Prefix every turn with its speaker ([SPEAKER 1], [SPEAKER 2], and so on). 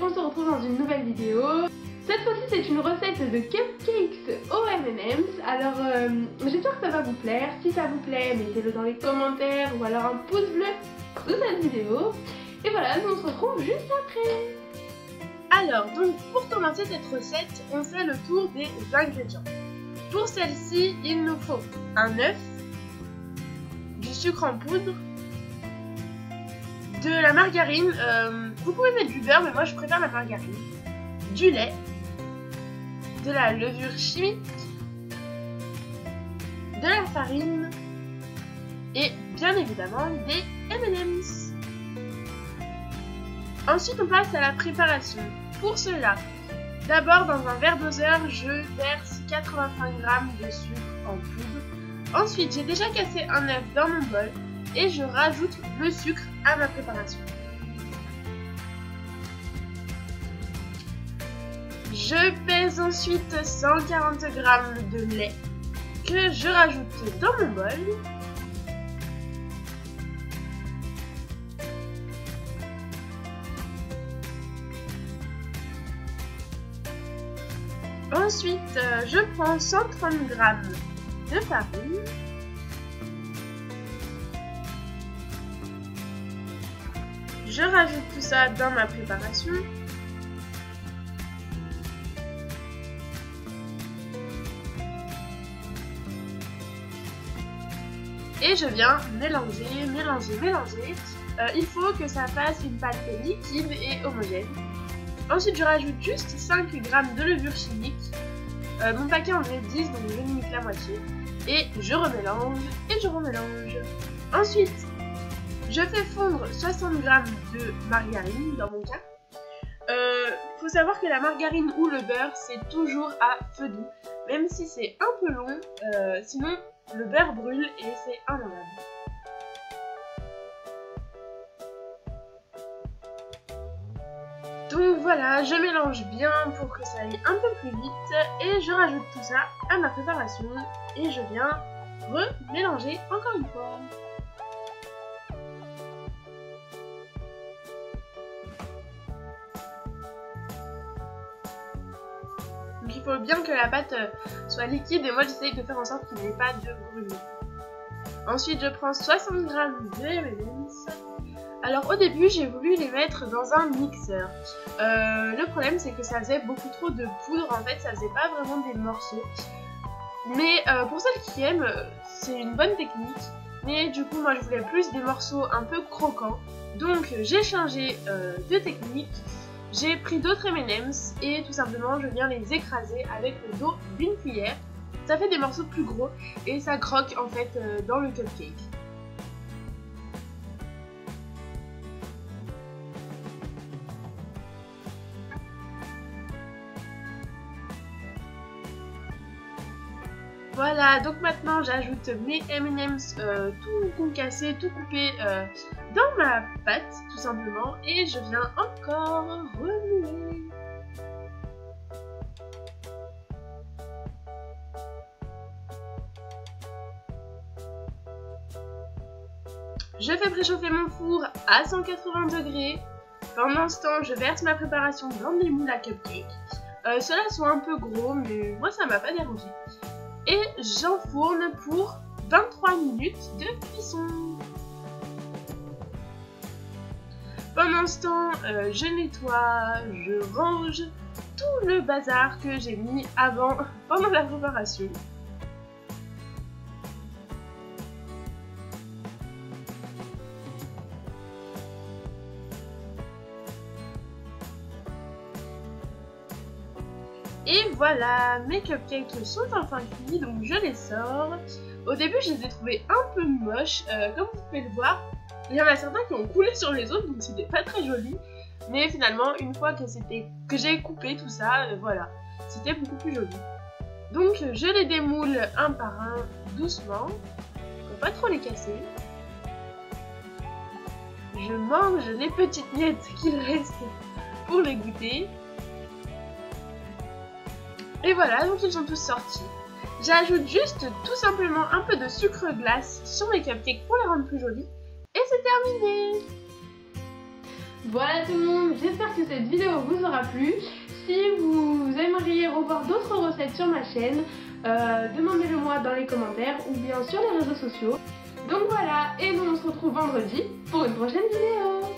[SPEAKER 1] on se retrouve dans une nouvelle vidéo. Cette fois-ci c'est une recette de cupcakes aux M&M's. Alors j'espère que ça va vous plaire. Si ça vous plaît, mettez-le dans les commentaires ou alors un pouce bleu sous cette vidéo. Et voilà, nous on se retrouve juste après.
[SPEAKER 2] Alors donc pour commencer cette recette, on fait le tour des ingrédients. Pour celle-ci, il nous faut un œuf, du sucre en poudre, de la margarine, vous pouvez mettre du beurre mais moi je préfère la margarine, du lait, de la levure chimique, de la farine et bien évidemment des M&M's. Ensuite on passe à la préparation. Pour cela, d'abord dans un verre doseur, je verse 85 g de sucre en poudre. Ensuite j'ai déjà cassé un œuf dans mon bol et je rajoute le sucre à ma préparation. Je pèse ensuite 140 g de lait que je rajoute dans mon bol. Ensuite, je prends 130 g de farine. Je rajoute tout ça dans ma préparation. Et je viens mélanger. Il faut que ça fasse une pâte liquide et homogène. Ensuite, je rajoute juste 5 g de levure chimique. Mon paquet en est 10, donc je limite la moitié. Et je remélange et je remélange. Ensuite, je fais fondre 60 g de margarine dans mon cas. Faut savoir que la margarine ou le beurre, c'est toujours à feu doux. Même si c'est un peu long, sinon le beurre brûle et c'est immangeable. Donc voilà, je mélange bien pour que ça aille un peu plus vite et je rajoute tout ça à ma préparation et je viens remélanger encore une fois. Donc il faut bien que la pâte soit liquide et moi j'essaye de faire en sorte qu'il n'y ait pas de grumeaux. Ensuite je prends 60 g de M&M's. Alors au début j'ai voulu les mettre dans un mixeur. Le problème c'est que ça faisait beaucoup trop de poudre, en fait ça faisait pas vraiment des morceaux. Mais pour celles qui aiment, c'est une bonne technique. Mais du coup moi je voulais plus des morceaux un peu croquants. Donc j'ai changé de technique. J'ai pris d'autres M&M's et tout simplement je viens les écraser avec le dos d'une cuillère. Ça fait des morceaux plus gros et ça croque en fait dans le cupcake. Voilà, donc maintenant j'ajoute mes M&M's tout concassés, tout coupés dans ma pâte tout simplement et je viens encore remuer. Je fais préchauffer mon four à 180 degrés. Pendant ce temps, je verse ma préparation dans des moules à cupcake. Ceux-là sont un peu gros, mais moi ça m'a pas dérangé. Et j'enfourne pour 23 minutes de cuisson. Pendant ce temps, je nettoie, je range tout le bazar que j'ai mis pendant la préparation. Et voilà, mes cupcakes sont enfin cuits, donc je les sors. Au début, je les ai trouvés un peu moches, comme vous pouvez le voir. Il y en a certains qui ont coulé sur les autres, donc c'était pas très joli. Mais finalement, une fois que j'ai coupé tout ça, voilà, c'était beaucoup plus joli. Donc je les démoule un par un, doucement, pour pas trop les casser. Je mange les petites miettes qu'il reste pour les goûter. Et voilà, donc ils sont tous sortis. J'ajoute juste tout simplement un peu de sucre glace sur mes cupcakes pour les rendre plus jolis. Et c'est terminé!
[SPEAKER 1] Voilà tout le monde, j'espère que cette vidéo vous aura plu. Si vous aimeriez revoir d'autres recettes sur ma chaîne, demandez-le moi dans les commentaires ou bien sur les réseaux sociaux. Donc voilà, et nous on se retrouve vendredi pour une prochaine vidéo.